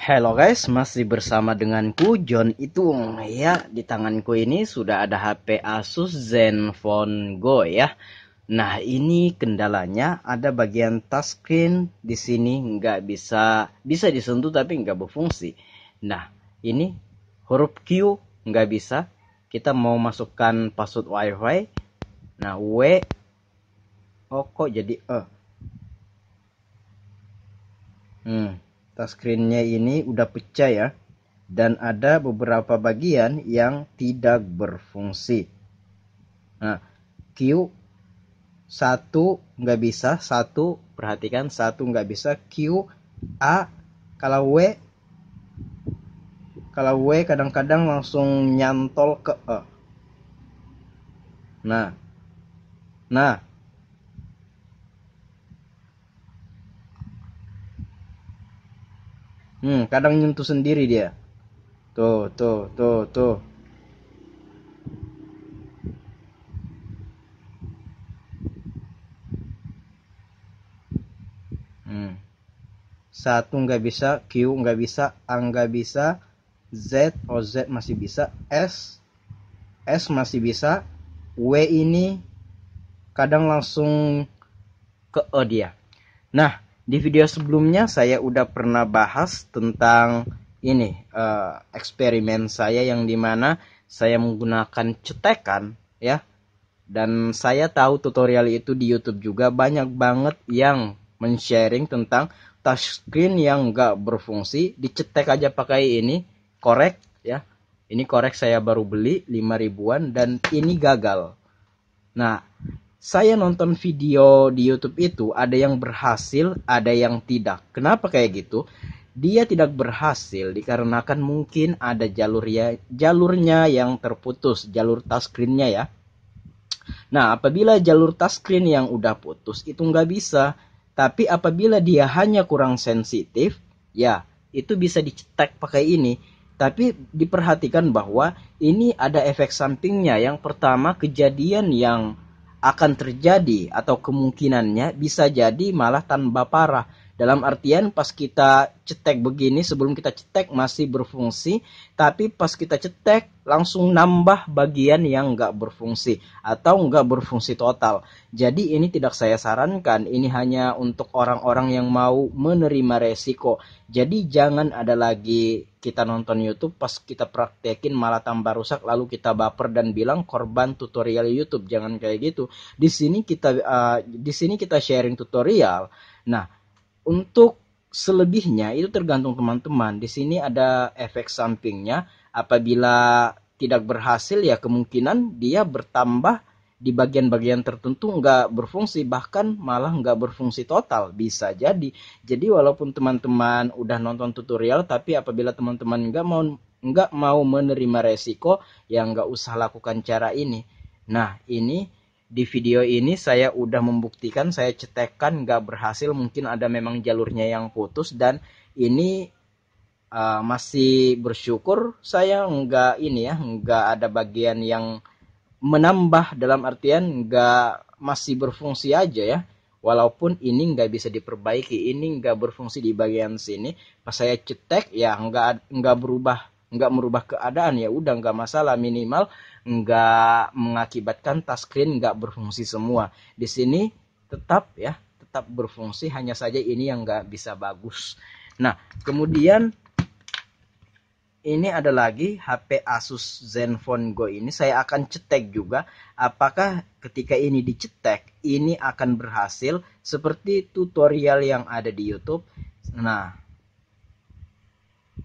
Hello guys, masih bersama denganku John Itung ya. Di tanganku ini sudah ada HP Asus Zenfone Go ya. Nah, ini kendalanya ada bagian touchscreen di sini nggak bisa disentuh tapi nggak berfungsi. Nah, ini huruf Q nggak bisa. Kita mau masukkan password WiFi. Nah, oh kok jadi touchscreen-nya ini udah pecah ya. Dan ada beberapa bagian yang tidak berfungsi. Nah, Q satu nggak bisa, satu perhatikan, satu nggak bisa. Q A, kalau W kadang-kadang langsung nyantol ke E. Nah, nah, kadang nyentuh sendiri dia. Tuh. Satu nggak bisa, Q nggak bisa, A nggak bisa, Z masih bisa, S masih bisa, W ini kadang langsung ke E dia. Nah, di video sebelumnya saya udah pernah bahas tentang ini eksperimen saya yang dimana saya menggunakan cetekan ya. Dan saya tahu tutorial itu di YouTube juga banyak banget yang men-sharing tentang touchscreen yang nggak berfungsi. Dicetek aja pakai ini korek ya. Ini korek saya baru beli 5 ribuan dan ini gagal. Nah, saya nonton video di YouTube itu ada yang berhasil, ada yang tidak. Kenapa kayak gitu? Dia tidak berhasil dikarenakan mungkin ada jalurnya yang terputus, jalur touchscreen-nya ya. Nah, apabila jalur touchscreen yang udah putus itu nggak bisa. Tapi apabila dia hanya kurang sensitif, ya itu bisa dicetak pakai ini. Tapi diperhatikan bahwa ini ada efek sampingnya. Yang pertama, kejadian yang akan terjadi atau kemungkinannya bisa jadi malah tambah parah. Dalam artian pas kita cetek begini, sebelum kita cetek masih berfungsi, tapi pas kita cetek langsung nambah bagian yang nggak berfungsi atau nggak berfungsi total. Jadi ini tidak saya sarankan, ini hanya untuk orang-orang yang mau menerima resiko. Jadi jangan ada lagi kita nonton YouTube pas kita praktekin malah tambah rusak lalu kita baper dan bilang korban tutorial YouTube. Jangan kayak gitu. Di sini kita sharing tutorial. Nah, untuk selebihnya itu tergantung teman-teman. Di sini ada efek sampingnya. Apabila tidak berhasil ya kemungkinan dia bertambah di bagian-bagian tertentu nggak berfungsi, bahkan malah nggak berfungsi total, bisa jadi walaupun teman-teman udah nonton tutorial tapi apabila teman-teman nggak mau menerima resiko ya nggak usah lakukan cara ini. Nah, ini di video ini saya udah membuktikan saya cetekan nggak berhasil, mungkin ada memang jalurnya yang putus dan ini masih bersyukur saya nggak ada bagian yang menambah, dalam artian nggak, masih berfungsi aja ya. Walaupun ini nggak bisa diperbaiki, ini nggak berfungsi di bagian sini. Pas saya cetek ya nggak merubah keadaan, ya udah nggak masalah, minimal nggak mengakibatkan touchscreen nggak berfungsi semua. Di sini tetap berfungsi, hanya saja ini yang nggak bisa bagus. Nah, kemudian ini ada lagi HP Asus Zenfone Go ini saya akan cetek juga apakah ketika ini dicetek ini akan berhasil seperti tutorial yang ada di YouTube. Nah,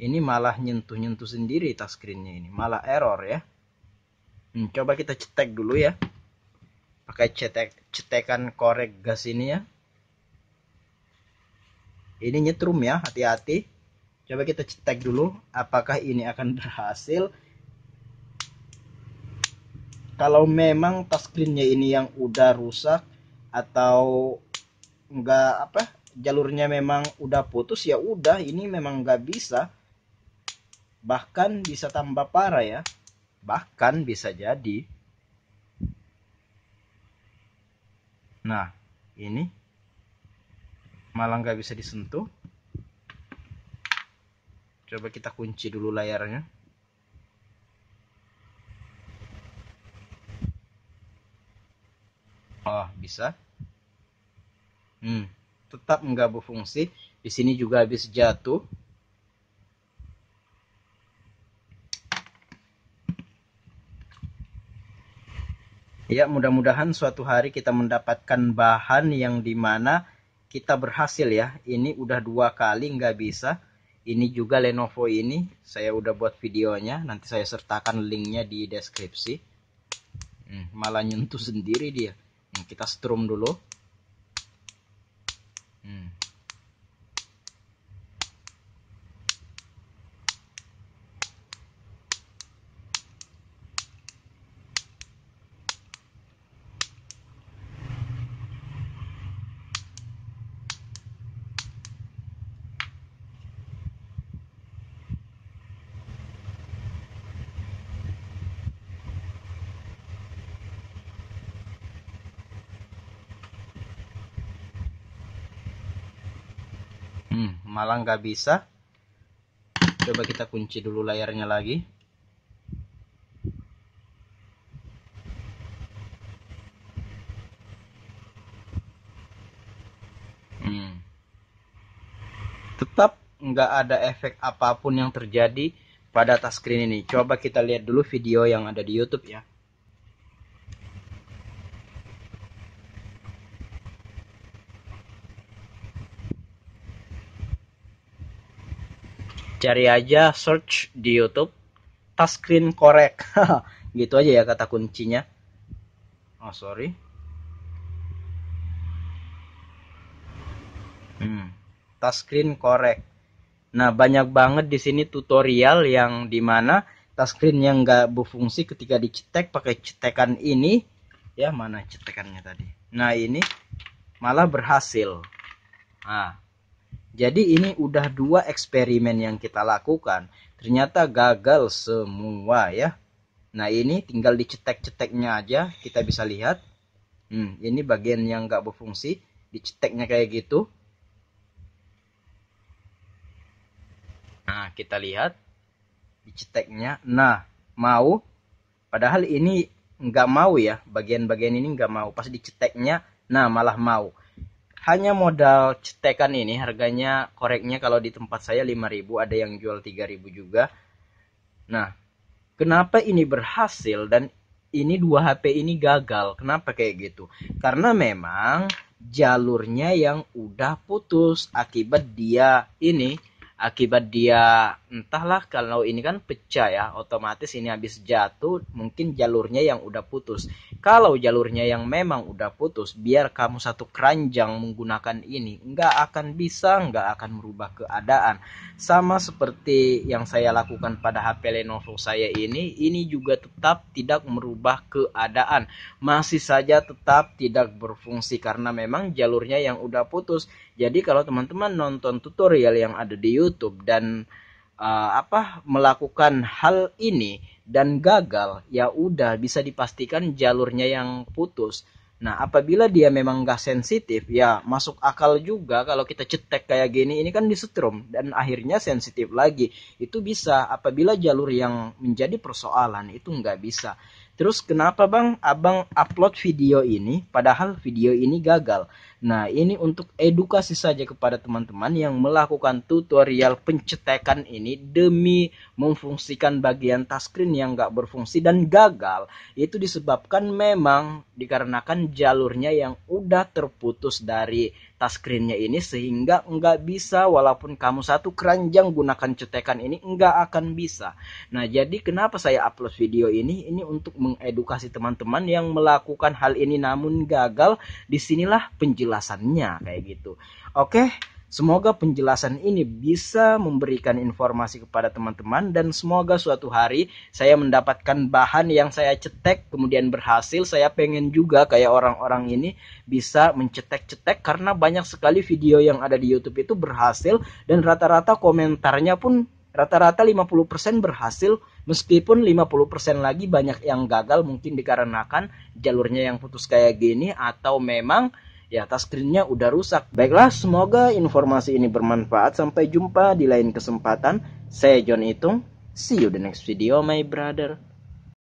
ini malah nyentuh-nyentuh sendiri touchscreen-nya, ini malah error ya. Coba kita cetek dulu ya. Pakai cetekan korek gas ini ya. Ini nyetrum ya, hati-hati. Coba kita cetek dulu apakah ini akan berhasil. Kalau memang touchscreen-nya ini yang udah rusak atau enggak jalurnya memang udah putus, ya udah ini memang nggak bisa. Bahkan bisa tambah parah ya. Bahkan bisa jadi. Nah, ini malah nggak bisa disentuh. Coba kita kunci dulu layarnya. Oh, bisa. Tetap nggak berfungsi. Di sini juga habis jatuh. Ya, mudah-mudahan suatu hari kita mendapatkan bahan yang dimana kita berhasil ya. Ini udah 2 kali nggak bisa. Ini juga Lenovo ini. Saya udah buat videonya. Nanti saya sertakan linknya di deskripsi. Malah nyentuh sendiri dia. Kita strum dulu. Malah nggak bisa. Coba kita kunci dulu layarnya lagi. Tetap nggak ada efek apapun yang terjadi pada touchscreen ini. Coba kita lihat dulu video yang ada di YouTube ya. Cari aja, search di YouTube touchscreen correct. Gitu aja ya kata kuncinya. Oh sorry. Touchscreen correct. Nah, banyak banget di sini tutorial yang dimana touchscreen yang nggak berfungsi ketika dicetek pakai cetekan ini. Ya, mana cetekannya tadi? Nah, ini malah berhasil. Nah, jadi ini udah 2 eksperimen yang kita lakukan. Ternyata gagal semua ya. Nah, ini tinggal dicetek-ceteknya aja. Kita bisa lihat. Ini bagian yang nggak berfungsi. Diceteknya kayak gitu. Nah, kita lihat diceteknya. Nah, mau. Padahal ini nggak mau ya. Bagian-bagian ini nggak mau. Pas diceteknya, nah malah mau. Hanya modal cetekan ini harganya koreknya kalau di tempat saya 5.000, ada yang jual 3.000 juga. Nah, kenapa ini berhasil dan ini 2 HP ini gagal? Kenapa kayak gitu? Karena memang jalurnya yang udah putus akibat dia entahlah, kalau ini kan pecah ya, otomatis ini habis jatuh, mungkin jalurnya yang udah putus. Kalau jalurnya yang memang udah putus, biar kamu satu keranjang menggunakan ini, nggak akan merubah keadaan. Sama seperti yang saya lakukan pada HP Lenovo saya ini juga tetap tidak merubah keadaan, masih saja tetap tidak berfungsi karena memang jalurnya yang udah putus. Jadi kalau teman-teman nonton tutorial yang ada di YouTube dan melakukan hal ini dan gagal, ya udah bisa dipastikan jalurnya yang putus. Nah, apabila dia memang nggak sensitif, ya masuk akal juga kalau kita cetek kayak gini, ini kan disetrum dan akhirnya sensitif lagi. Itu bisa apabila jalur yang menjadi persoalan itu nggak bisa. Terus kenapa bang abang upload video ini padahal video ini gagal? Nah, ini untuk edukasi saja kepada teman-teman yang melakukan tutorial pencetekan ini demi memfungsikan bagian touchscreen yang nggak berfungsi dan gagal. Itu disebabkan memang dikarenakan jalurnya yang udah terputus dari touchscreennya ini, sehingga nggak bisa, walaupun kamu satu keranjang gunakan cetekan ini nggak akan bisa. Nah, jadi kenapa saya upload video ini? Ini untuk mengedukasi teman-teman yang melakukan hal ini namun gagal. Disinilah penjelasannya kayak gitu. Oke, semoga penjelasan ini bisa memberikan informasi kepada teman-teman dan semoga suatu hari saya mendapatkan bahan yang saya cetek kemudian berhasil. Saya pengen juga kayak orang-orang ini bisa mencetek-cetek karena banyak sekali video yang ada di YouTube itu berhasil dan rata-rata komentarnya pun rata-rata 50% berhasil, meskipun 50% lagi banyak yang gagal, mungkin dikarenakan jalurnya yang putus kayak gini atau memang ya touchscreen-nya udah rusak. Baiklah, semoga informasi ini bermanfaat. Sampai jumpa di lain kesempatan. Saya John Itung. See you the next video, my brother.